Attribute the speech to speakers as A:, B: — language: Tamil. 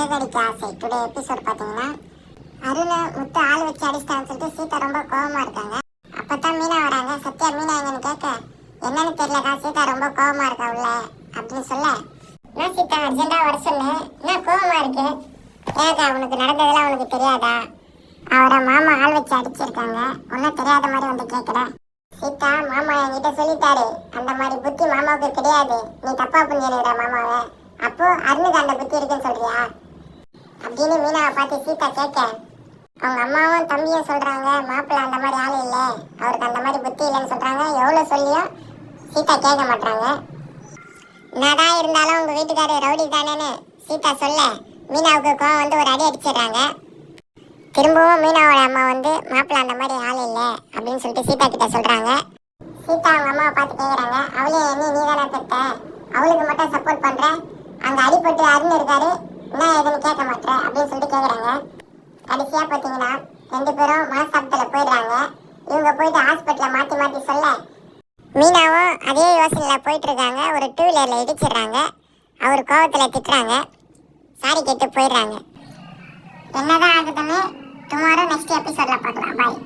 A: சிறகடிக்க ஆசை டுடே எபிசோட் பார்த்தீங்கன்னா அருணை முத்து ஆள் வச்சு அடிச்சிட்டான்னு சொல்லிட்டு சீதா ரொம்ப கோவமா இருக்காங்க. அப்பதான் மீனா வராங்க. சத்யா மீனா எங்கன்னு கேட்க என்னன்னு தெரியலக்கா, சீதா ரொம்ப கோவமா இருக்கா உள்ள அப்படின்னு சொல்ல, நான் சீதா அர்ஜென்டா வர சொன்னேன், என்ன கோவமா இருக்கு, ஏக்கா உனக்கு நடந்ததெல்லாம் உனக்கு தெரியாதா, அவரை மாமா ஆள் வச்சு அடிச்சிருக்காங்க, ஒன்னும் தெரியாத மாதிரி வந்து கேட்குற. சீதா மாமா என்கிட்ட சொல்லிட்டாரு, அந்த மாதிரி புத்தி மாமாவுக்கு கிடையாது, நீ தப்பா புரிஞ்சுக்கிற மாமாவை, அப்போ அருணுக்கு அந்த புத்தி இருக்குன்னு சொல்றியா அப்படின்னு மீனாவை பார்த்து சீதா கேட்க, அவங்க அம்மாவும் தம்பியும் சொல்றாங்க மாப்பிள்ளை அந்த மாதிரி ஆள் இல்லை, அவருக்கு அந்த மாதிரி புத்தி இல்லைன்னு சொல்றாங்க. எவ்வளோ சொல்லியும் சீதா கேட்க மாட்டாங்க. என்னதான் இருந்தாலும் உங்க வீட்டுக்காரர் ரவுடி தானேன்னு சீதா சொல்ல மீனாவுக்கு கோவம் வந்து ஒரு அடி அடிச்சிடுறாங்க. திரும்பவும் மீனாவோட அம்மா வந்து மாப்பிள்ளை அந்த மாதிரி ஆள் இல்லை அப்படின்னு சொல்லிட்டு சீதா கிட்ட சொல்றாங்க. சீதா அவங்க அம்மாவை பார்த்து கேட்குறாங்க, அவளே நீ தானே பெத்த, அவளுக்கு மட்டும் சப்போர்ட் பண்ற, அங்க அடிபட்டு அருண் இருக்காரு, என்ன ஏதுன்னு கேட்க மாட்டேற அப்படின்னு சொல்லிட்டு கேட்குறாங்க. கடைசியா பார்த்தீங்கன்னா 2 பேரும் மனஸ்தாபத்துல போயிடுறாங்க. இவங்க போயிட்டு ஹாஸ்பிட்டலில் மாற்றி மாற்றி சொல்ல மீனாவும் அதே யோசனையில போயிட்டு இருக்காங்க. ஒரு 2 வீலர்ல இடிச்சிடுறாங்க. அவர் கோவத்தில் திட்டுறாங்க, சாரி கேட்டு போயிடுறாங்க. என்னதான் ஆகுதுன்னு டுமாரோ நெக்ஸ்ட் எபிசோட்ல பார்க்கலாம். பாய்.